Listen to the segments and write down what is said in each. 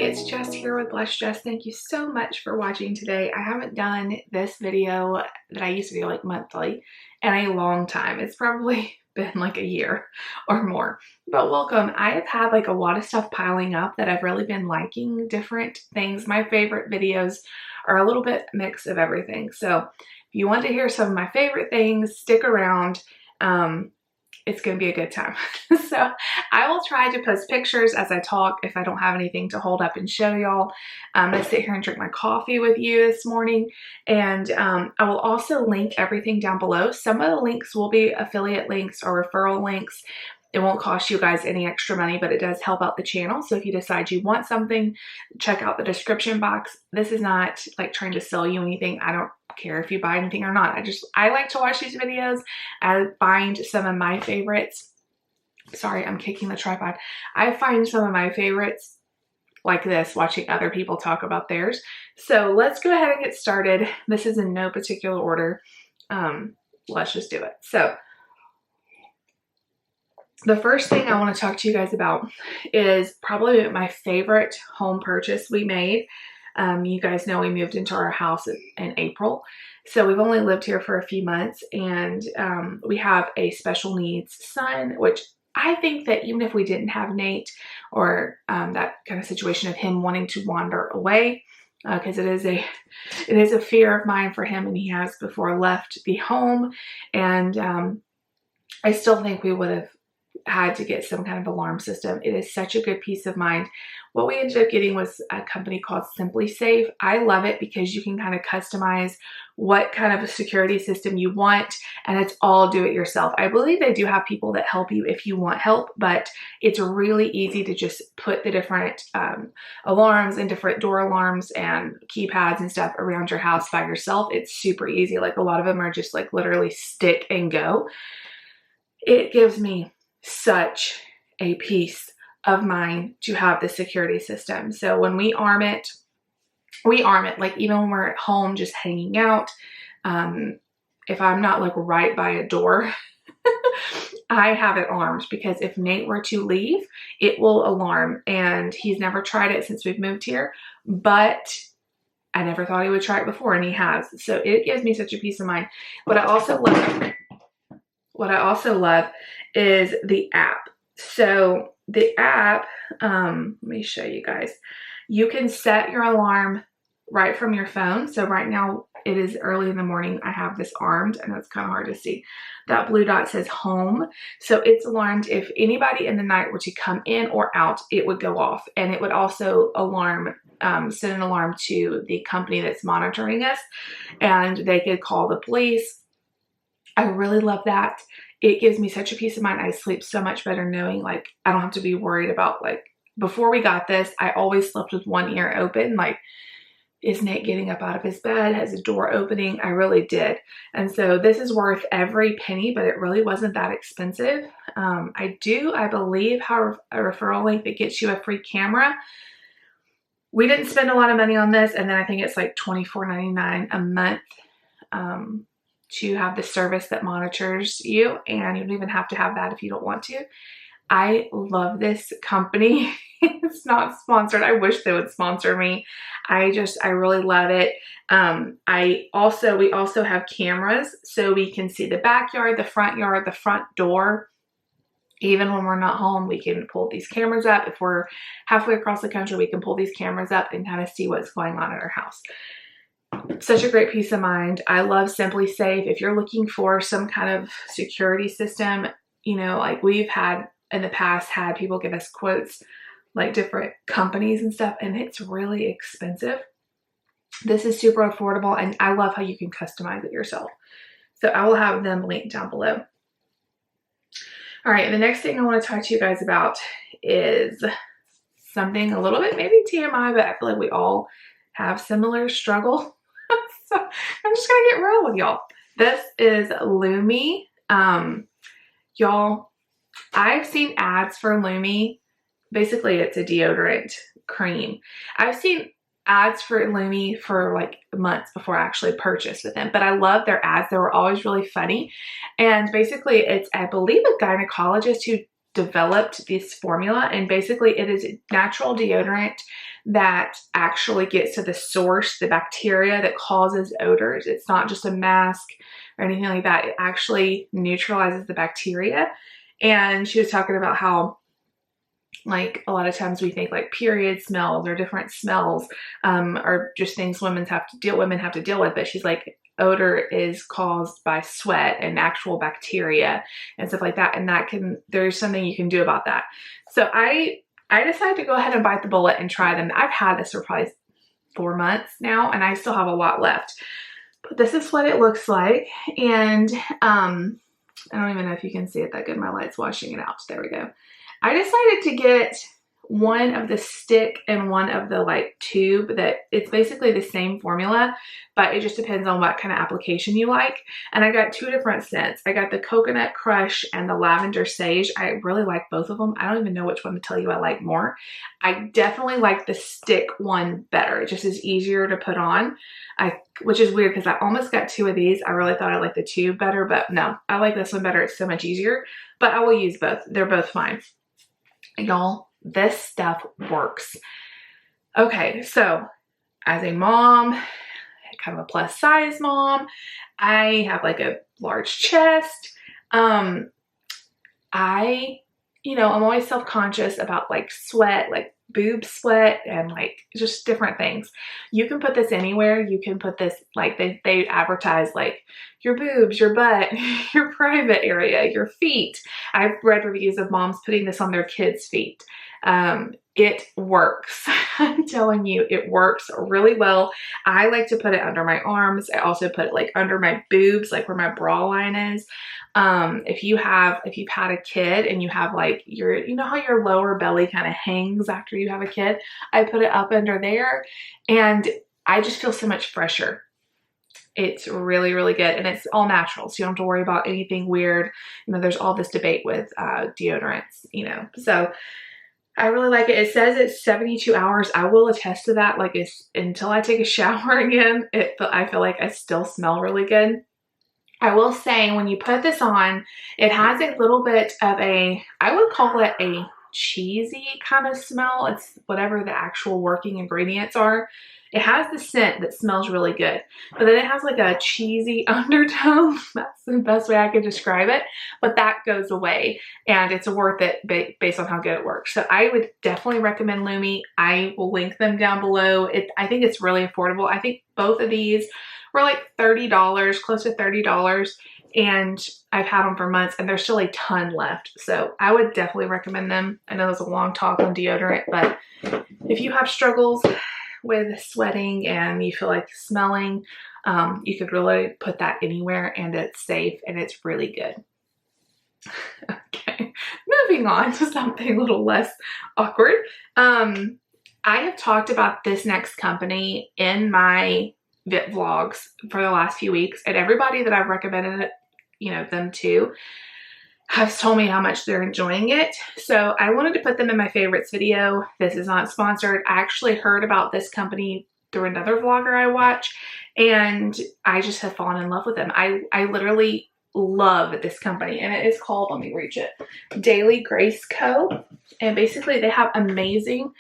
it's Jess here with Bless Jess. Thank you so much for watching today. I haven't done this video that I used to do like monthly in a long time. It's probably been like a year or more, but welcome. I have had like a lot of stuff piling up that I've really been liking, different things. My favorite videos are a little bit mix of everything. So if you want to hear some of my favorite things, stick around. It's going to be a good time. So I will try to post pictures as I talk if I don't have anything to hold up and show y'all. I'm going to sit here and drink my coffee with you this morning. And I will also link everything down below. Some of the links will be affiliate links or referral links. It won't cost you guys any extra money, but it does help out the channel. So if you decide you want something, check out the description box. This is not like trying to sell you anything. I don't care if you buy anything or not. I like to watch these videos. I find some of my favorites. Sorry, I'm kicking the tripod. I find some of my favorites like this, watching other people talk about theirs. So let's go ahead and get started. This is in no particular order. Let's just do it. So the first thing I want to talk to you guys about is probably my favorite home purchase we made. You guys know we moved into our house in April. So we've only lived here for a few months, and we have a special needs son, which I think that even if we didn't have Nate or that kind of situation of him wanting to wander away, because it is a fear of mine for him, and he has before left the home, and I still think we would have had to get some kind of alarm system. It is such a good peace of mind. What we ended up getting was a company called Simply Safe. I love it because you can kind of customize what kind of a security system you want, and it's all do it yourself. I believe they do have people that help you if you want help, but it's really easy to just put the different alarms and different door alarms and keypads and stuff around your house by yourself. It's super easy. Like a lot of them are just like literally stick and go. It gives me such a peace of mind to have the security system. So when we arm it, like even when we're at home just hanging out, if I'm not like right by a door, I have it armed, because if Nate were to leave, it will alarm, and he's never tried it since we've moved here, but I never thought he would try it before, and he has. So it gives me such a peace of mind. What I also love is the app. So the app, let me show you guys. You can set your alarm right from your phone. So right now it is early in the morning. I have this armed. I know it's kind of hard to see. That blue dot says home. So it's alarmed. If anybody in the night were to come in or out, it would go off. And it would also send an alarm to the company that's monitoring us, and they could call the police. I really love that. It gives me such a peace of mind. I sleep so much better knowing like I don't have to be worried about, like, before we got this, I always slept with one ear open. Like, is Nate getting up out of his bed? Has the door opening? I really did. And so this is worth every penny, but it really wasn't that expensive. I believe, have a referral link that gets you a free camera. We didn't spend a lot of money on this. And then I think it's like $24.99 a month. To have the service that monitors you, and you don't even have to have that if you don't want to. I love this company. It's not sponsored. I wish they would sponsor me. I really love it. We also have cameras, so we can see the backyard, the front yard, the front door. Even when we're not home, we can pull these cameras up. If we're halfway across the country, we can pull these cameras up and kind of see what's going on at our house. Such a great peace of mind. I love Simply Safe. If you're looking for some kind of security system, you know, like we've had in the past had people give us quotes, like different companies and stuff, and it's really expensive. This is super affordable, and I love how you can customize it yourself. So I will have them linked down below. All right, the next thing I want to talk to you guys about is something a little bit maybe TMI, but I feel like we all have similar struggle. So I'm just gonna get real with y'all. This is Lumi. Y'all, I've seen ads for Lumi. Basically, it's a deodorant cream. I've seen ads for Lumi for like months before I actually purchased with them, but I love their ads. They were always really funny. And basically, it's, I believe, a gynecologist who developed this formula, and basically it is natural deodorant that actually gets to the source, the bacteria that causes odors. It's not just a mask or anything like that. It actually neutralizes the bacteria. And she was talking about how, like, a lot of times we think like period smells or different smells are just things women have to deal with. But she's like, odor is caused by sweat and actual bacteria and stuff like that. And there's something you can do about that. So I decided to go ahead and bite the bullet and try them. I've had this for probably 4 months now, and I still have a lot left. But this is what it looks like. And I don't even know if you can see it that good. My light's washing it out. There we go. I decided to get one of the stick and one of the like tube, that it's basically the same formula, but it just depends on what kind of application you like. And I got 2 different scents. I got the coconut crush and the lavender sage. I really like both of them. I don't even know which one to tell you I like more. I definitely like the stick one better. It just is easier to put on, which is weird because I almost got 2 of these. I really thought I liked the tube better, but no, I like this one better. It's so much easier, but I will use both. They're both fine. Y'all, this stuff works. Okay, so as a mom, kind of a plus size mom, I have like a large chest. I'm always self-conscious about like sweat, like boob sweat and like just different things. You can put this anywhere. You can put this, like they advertise like your boobs, your butt, your private area, your feet. I've read reviews of moms putting this on their kids' feet. It works. I'm telling you, it works really well. I like to put it under my arms. I also put it like under my boobs, like where my bra line is. If you've had a kid and you have like you know how your lower belly kind of hangs after you have a kid, I put it up under there and I just feel so much fresher. It's really, really good. And it's all natural. So you don't have to worry about anything weird. There's all this debate with, deodorants, so I really like it. It says it's 72 hours. I will attest to that. Like until I take a shower again, I feel like I still smell really good. I will say when you put this on, it has a little bit of I would call it a cheesy kind of smell. It's whatever the actual working ingredients are. It has the scent that smells really good, but then it has like a cheesy undertone. That's the best way I could describe it, but that goes away and it's worth it based on how good it works. So I would definitely recommend Lumi. I will link them down below. I think it's really affordable. I think both of these were like $30, close to $30. And I've had them for months and there's still a ton left. So I would definitely recommend them. I know there's a long talk on deodorant, but if you have struggles with sweating and you feel like smelling, you could really put that anywhere and it's safe and it's really good. Okay, moving on to something a little less awkward. I have talked about this next company in my vlogs for the last few weeks, and everybody that I've recommended it, them to, has told me how much they're enjoying it. So I wanted to put them in my favorites video. This is not sponsored. I actually heard about this company through another vlogger I watch, and I just have fallen in love with them. I literally love this company, and it is called, let me reach it, Daily Grace Co. And basically they have amazing,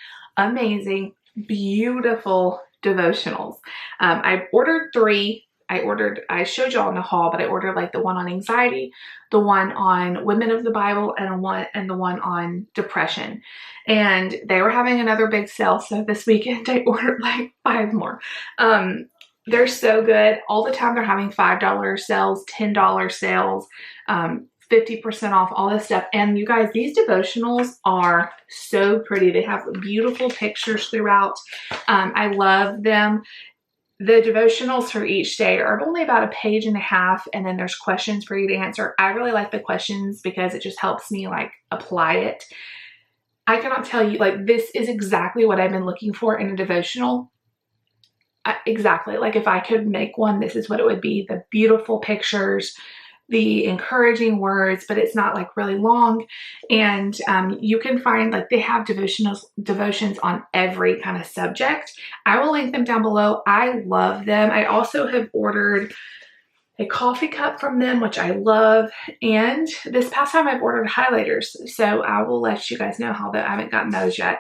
beautiful devotionals. I ordered 3. I showed y'all in the haul, but I ordered like the one on anxiety, the one on women of the Bible, and the one on depression. And they were having another big sale. So this weekend I ordered like 5 more. They're so good. All the time they're having $5 sales, $10 sales, 50% off, all this stuff. And you guys, these devotionals are so pretty. They have beautiful pictures throughout. I love them. The devotionals for each day are only about 1.5 pages, and then there's questions for you to answer. I really like the questions because it just helps me like apply it. I cannot tell you, like, this is exactly what I've been looking for in a devotional. Exactly. Like if I could make one, this is what it would be. The beautiful pictures, the encouraging words, but it's not like really long. And you can find, like, they have devotions on every kind of subject. I will link them down below. I love them. I also have ordered a coffee cup from them, which I love. And this past time I've ordered highlighters. So I will let you guys know how I haven't gotten those yet,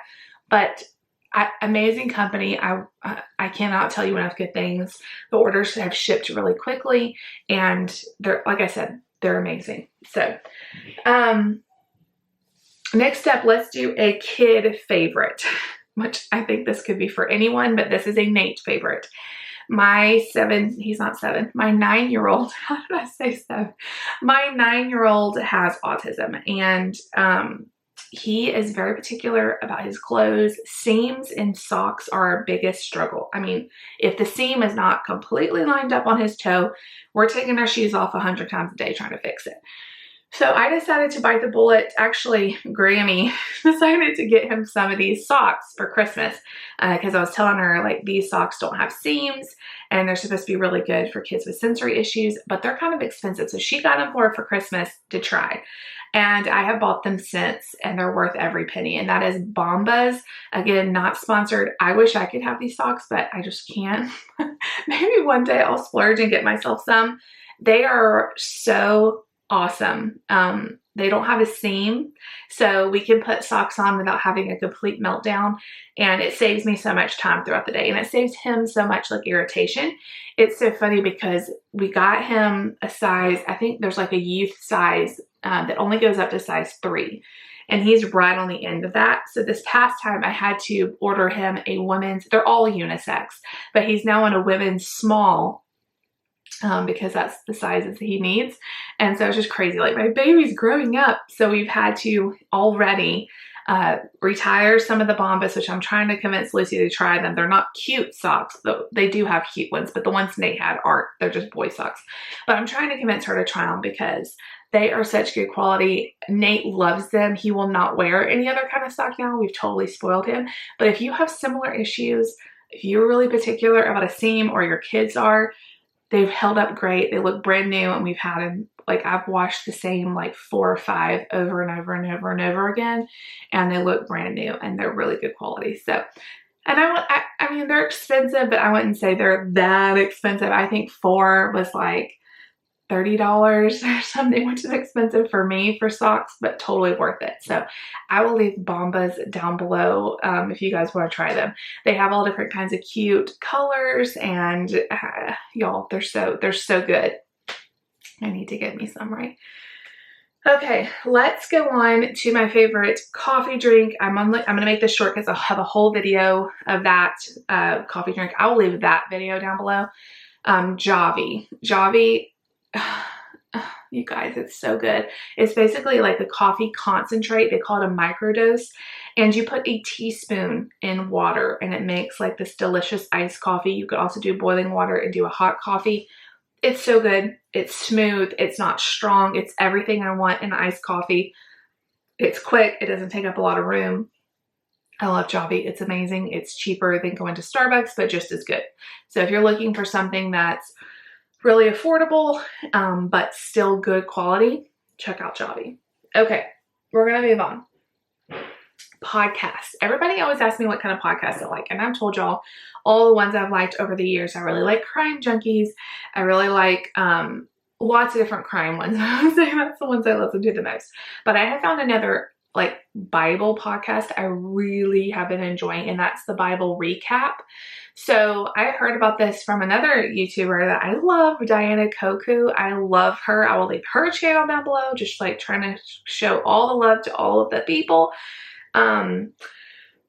but amazing company. I cannot tell you enough good things. The orders have shipped really quickly, and they're, like I said, they're amazing. So, next up, let's do a kid favorite, which I think this could be for anyone, but this is a Nate favorite. He's not 7, my 9-year-old, how did I say 7? My 9-year-old has autism, and he is very particular about his clothes. Seams in socks are our biggest struggle. I mean, if the seam is not completely lined up on his toe, we're taking our shoes off 100 times a day trying to fix it. So I decided to bite the bullet. Actually, Grammy decided to get him some of these socks for Christmas because I was telling her, like, these socks don't have seams and they're supposed to be really good for kids with sensory issues, but they're kind of expensive. So she got them for her for Christmas to try. And I have bought them since, and they're worth every penny. And that is Bombas. Again, not sponsored. I wish I could have these socks, but I just can't. Maybe one day I'll splurge and get myself some. They are so awesome. They don't have a seam, so we can put socks on without having a complete meltdown, and it saves me so much time throughout the day, and it saves him so much like irritation. It's so funny because we got him a size, I think there's like a youth size that only goes up to size 3, and he's right on the end of that. So this past time I had to order him a women's, they're all unisex, but he's now in a women's small because that's the sizes he needs. And so it's just crazy. Like, my baby's growing up, so we've had to already retire some of the Bombas, which I'm trying to convince Lucy to try them. They're not cute socks, though they do have cute ones, but the ones Nate had aren't. They're just boy socks. But I'm trying to convince her to try them because they are such good quality. Nate loves them. He will not wear any other kind of sock now. We've totally spoiled him. But if you have similar issues, if you're really particular about a seam, or your kids are, they've held up great. They look brand new, and we've had them, like, I've washed the same like 4 or 5 over and over and over and over again, and they look brand new, and they're really good quality. So, and I mean, they're expensive, but I wouldn't say they're that expensive. I think 4 was like $30 or something, which is expensive for me for socks, but totally worth it. So I will leave Bombas down below if you guys want to try them. They have all different kinds of cute colors, and y'all, they're so good. I need to get me some, right? Okay, let's go on to my favorite coffee drink. I'm gonna make this short because I'll have a whole video of that coffee drink. I will leave that video down below. Javi, you guys, it's so good. It's basically like a coffee concentrate. They call it a microdose, and you put a teaspoon in water, and it makes like this delicious iced coffee. You could also do boiling water and do a hot coffee. It's so good. It's smooth. It's not strong. It's everything I want in iced coffee. It's quick. It doesn't take up a lot of room. I love Javi. It's amazing. It's cheaper than going to Starbucks, but just as good. So if you're looking for something that's really affordable, but still good quality, check out Javi. Okay, we're gonna move on. Podcasts. Everybody always asks me what kind of podcasts I like, and I've told y'all all the ones I've liked over the years. I really like Crime Junkies. I really like lots of different crime ones. I would say that's the ones I listen to the most. But I have found another like Bible podcast I really have been enjoying, and that's the Bible Recap. So I heard about this from another YouTuber that I love, Diana Koku. I love her. I will leave her channel down below, just like trying to show all the love to all of the people.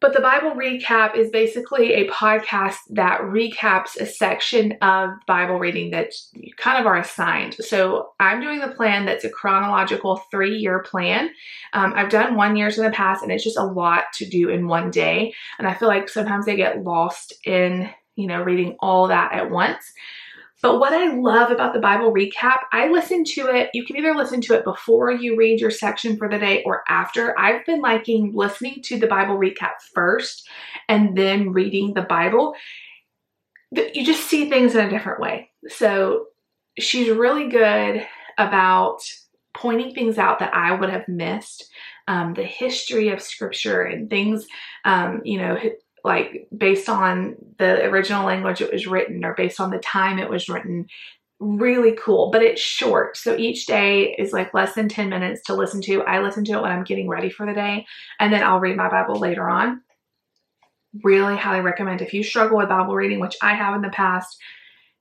But the Bible Recap is basically a podcast that recaps a section of Bible reading that you kind of are assigned. So I'm doing the plan that's a chronological 3-year plan. I've done 1 years in the past, and it's just a lot to do in one day. And I feel like sometimes I get lost in, you know, reading all that at once. But what I love about the Bible Recap, I listen to it. You can either listen to it before you read your section for the day or after. I've been liking listening to the Bible Recap first and then reading the Bible. You just see things in a different way. So she's really good about pointing things out that I would have missed. The history of Scripture and things, you know, like based on the original language it was written or based on the time it was written. Really cool, but it's short. So each day is like less than 10 minutes to listen to. I listen to it when I'm getting ready for the day, and then I'll read my Bible later on. really highly recommend. If you struggle with Bible reading, which I have in the past,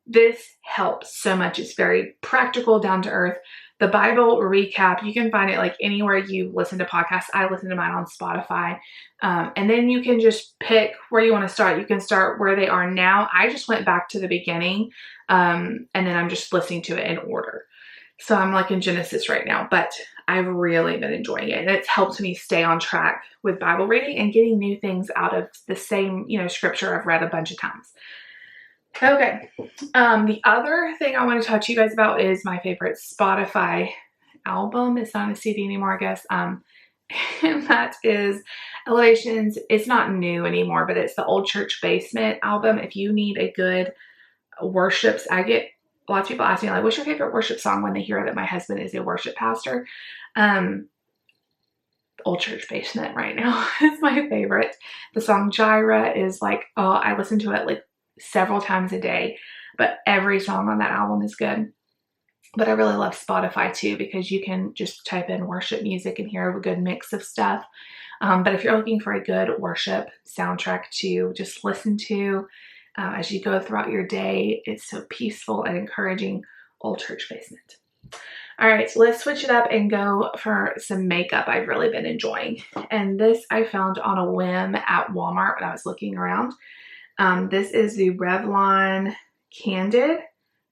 this helps so much. It's very practical, down to earth. The Bible recap, you can find it like anywhere you listen to podcasts. I listen to mine on Spotify. And then you can just pick where you want to start. You can start where they are now. I just went back to the beginning, and then I'm just listening to it in order. So I'm like in Genesis right now, but I've really been enjoying it. And it's helped me stay on track with Bible reading and getting new things out of the same, scripture I've read a bunch of times. Okay. The other thing I want to talk to you guys about is my favorite Spotify album. It's not a CD anymore, I guess. And that is Elevations. It's not new anymore, but it's the Old Church Basement album. If you need a good worships, I get lots of people ask me, like, what's your favorite worship song, when they hear that my husband is a worship pastor? Old Church Basement right now is my favorite. The song Jireh is like, oh, I listen to it like several times a day, but every song on that album is good. But I really love Spotify too, because you can just type in worship music and hear a good mix of stuff. But if you're looking for a good worship soundtrack to just listen to as you go throughout your day, it's so peaceful and encouraging, Old Church Basement. All right, so let's switch it up and go for some makeup I've really been enjoying. And this I found on a whim at Walmart when I was looking around. This is the Revlon Candid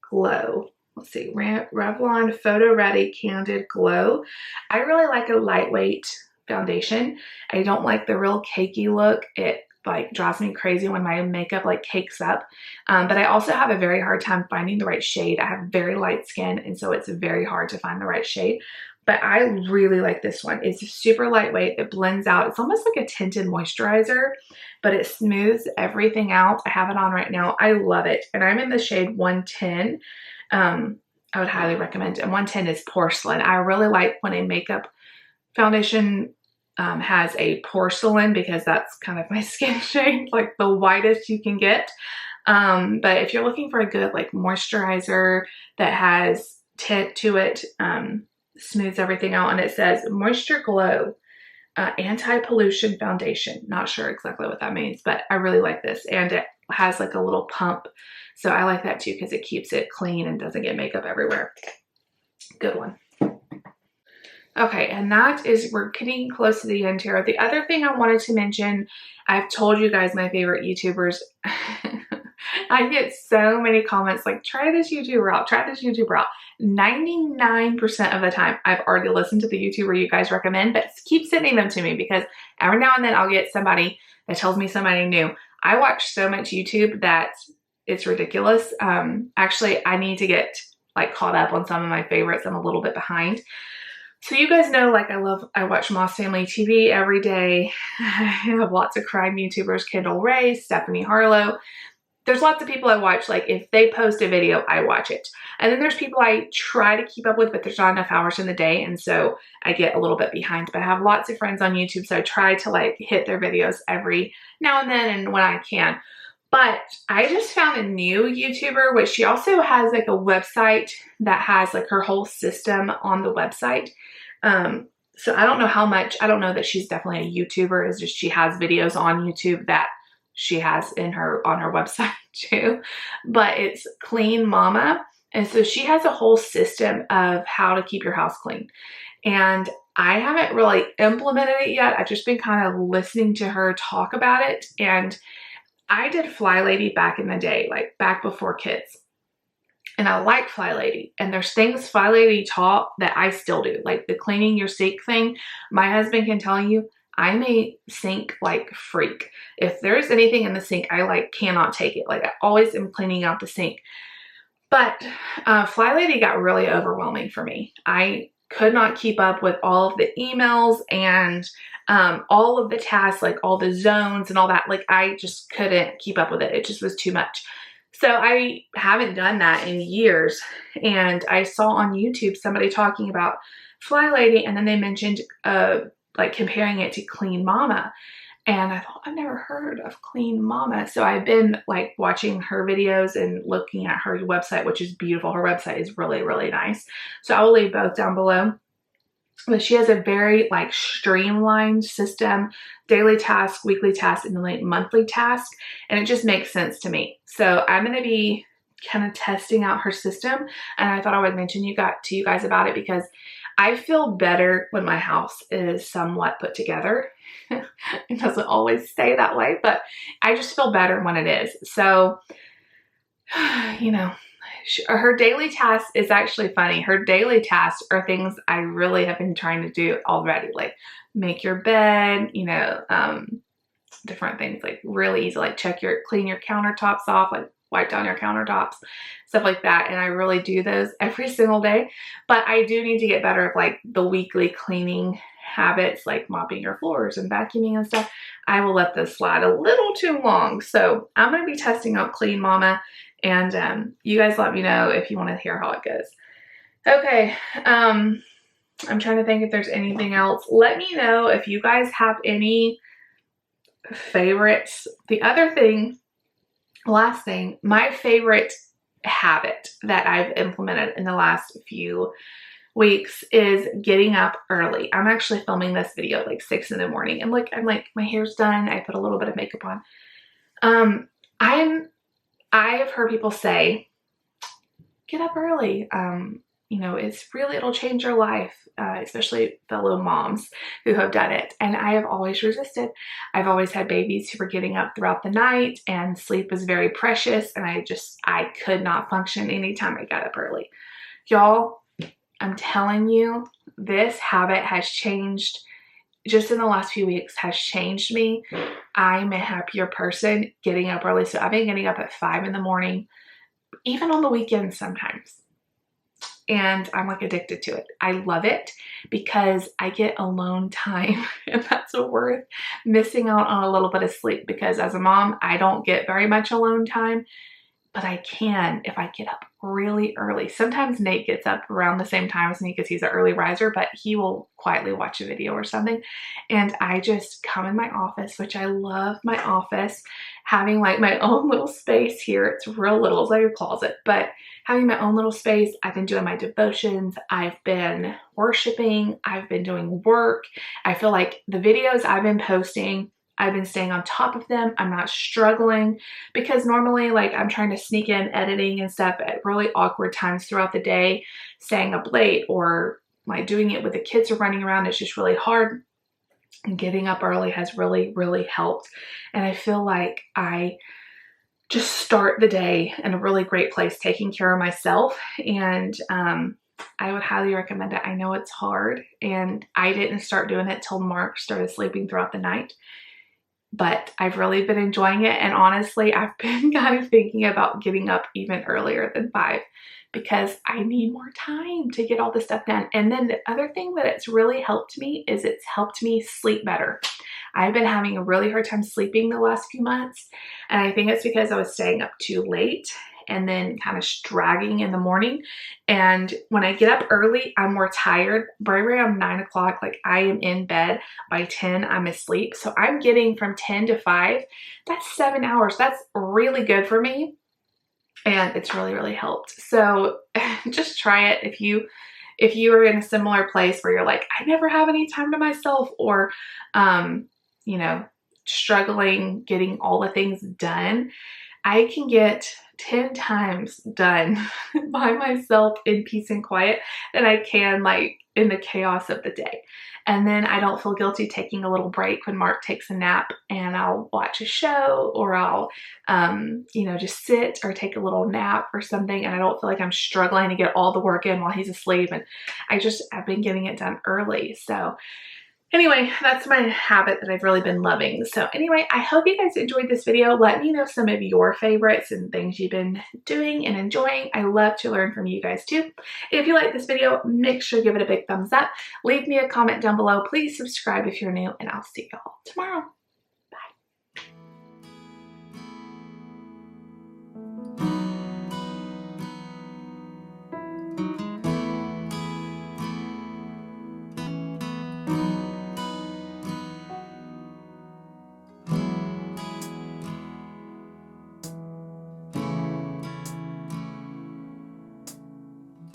Glow. Let's see, Revlon Photo Ready Candid Glow. I really like a lightweight foundation. I don't like the real cakey look. It like drives me crazy when my makeup like cakes up. But I also have a very hard time finding the right shade. I have very light skin, and so it's very hard to find the right shade. But I really like this one. It's super lightweight. It blends out. It's almost like a tinted moisturizer, but it smooths everything out. I have it on right now. I love it. And I'm in the shade 110. I would highly recommend it. And 110 is porcelain. I really like when a makeup foundation has a porcelain, because that's kind of my skin shade, like the whitest you can get. But if you're looking for a good like moisturizer that has tint to it, smooths everything out, and it says Moisture Glow Anti-Pollution Foundation. Not sure exactly what that means, but I really like this. And it has like a little pump. So I like that too, because it keeps it clean and doesn't get makeup everywhere. Good one. Okay, and that is, we're getting close to the end here. The other thing I wanted to mention, I've told you guys my favorite YouTubers. I get so many comments like, try this YouTuber out, try this YouTuber out. 99% of the time, I've already listened to the YouTuber you guys recommend, but keep sending them to me, because every now and then I'll get somebody that tells me somebody new. I watch so much YouTube that it's ridiculous. Actually, I need to get like caught up on some of my favorites. I'm a little bit behind. So you guys know, like I watch Moss Family TV every day. I have lots of crime YouTubers, Kendall Ray, Stephanie Harlow. There's lots of people I watch, like if they post a video, I watch it. And then there's people I try to keep up with, but there's not enough hours in the day. And so I get a little bit behind, but I have lots of friends on YouTube. So I try to like hit their videos every now and then and when I can. But I just found a new YouTuber, which she also has like a website that has like her whole system on the website. So I don't know how much, I don't know that she's definitely a YouTuber. It's just she has videos on YouTube that she has on her website too. But it's Clean Mama. And so she has a whole system of how to keep your house clean. And I haven't really implemented it yet. I've just been kind of listening to her talk about it. And I did Fly Lady back in the day, like back before kids. And I like Fly Lady. And there's things Fly Lady taught that I still do. Like the cleaning your sink thing. My husband can tell you, I'm a sink like freak. If there's anything in the sink, I like cannot take it. Like I always am cleaning out the sink. But Fly Lady got really overwhelming for me. I could not keep up with all of the emails and all of the tasks, like all the zones and all that. Like I just couldn't keep up with it. It just was too much. So I haven't done that in years. And I saw on YouTube somebody talking about Fly Lady, and then they mentioned like comparing it to Clean Mama. And I thought, I've never heard of Clean Mama. So I've been like watching her videos and looking at her website, which is beautiful. Her website is really, really nice. So I will leave both down below. But she has a very like streamlined system, daily task, weekly task, and then like monthly task. And it just makes sense to me. So I'm going to be kind of testing out her system. And I thought I would mention to you guys about it because I feel better when my house is somewhat put together. It doesn't always stay that way, but I just feel better when it is. So, you know, her daily tasks is actually funny. Her daily tasks are things I really have been trying to do already, like make your bed, you know, different things like really easy, like clean your countertops off, like wipe down your countertops, stuff like that. And I really do those every single day, but I do need to get better at like the weekly cleaning habits, like mopping your floors and vacuuming and stuff. I will let this slide a little too long. So I'm going to be testing out Clean Mama, and you guys let me know if you want to hear how it goes. Okay. I'm trying to think if there's anything else. Let me know if you guys have any favorites. The other thing, last thing, my favorite habit that I've implemented in the last few weeks is getting up early. I'm actually filming this video like 6 in the morning, and look, I'm like, my hair's done. I put a little bit of makeup on. I have heard people say, get up early. You know, it'll change your life, especially fellow moms who have done it. And I have always resisted. I've always had babies who were getting up throughout the night, and sleep was very precious. And I could not function anytime I got up early. Y'all, I'm telling you, this habit has changed just in the last few weeks, has changed me. I'm a happier person getting up early. So I've been getting up at 5 in the morning, even on the weekends sometimes. And I'm like addicted to it. I love it because I get alone time, and that's worth missing out on a little bit of sleep, because as a mom, I don't get very much alone time, but I can if I get up really early. Sometimes Nate gets up around the same time as me because he's an early riser, but he will quietly watch a video or something. And I just come in my office, which I love my office, having like my own little space here. It's real little, it's like a closet, but having my own little space. I've been doing my devotions. I've been worshiping. I've been doing work. I feel like the videos I've been posting, I've been staying on top of them. I'm not struggling, because normally like I'm trying to sneak in editing and stuff at really awkward times throughout the day, staying up late, or like doing it with the kids are running around. It's just really hard. And getting up early has really, really helped. And I feel like I just start the day in a really great place, taking care of myself. And I would highly recommend it. I know it's hard, and I didn't start doing it till Mark started sleeping throughout the night. But I've really been enjoying it. And honestly, I've been kind of thinking about getting up even earlier than 5, because I need more time to get all this stuff done. And then the other thing that it's really helped me is it's helped me sleep better. I've been having a really hard time sleeping the last few months. And I think it's because I was staying up too late and then kind of dragging in the morning. And when I get up early, I'm more tired. By around 9 o'clock, like I am in bed. By 10, I'm asleep. So I'm getting from 10 to 5. That's 7 hours. That's really good for me. And it's really, really helped. So just try it if you are in a similar place where you're like, I never have any time to myself, or, you know, struggling getting all the things done. I can get 10 times done by myself in peace and quiet than I can like in the chaos of the day. And then I don't feel guilty taking a little break when Mark takes a nap, and I'll watch a show, or I'll, you know, just sit or take a little nap or something. And I don't feel like I'm struggling to get all the work in while he's asleep. And I've been getting it done early. So anyway, that's my habit that I've really been loving. So anyway, I hope you guys enjoyed this video. Let me know some of your favorites and things you've been doing and enjoying. I love to learn from you guys too. If you like this video, make sure to give it a big thumbs up. Leave me a comment down below. Please subscribe if you're new, and I'll see y'all tomorrow.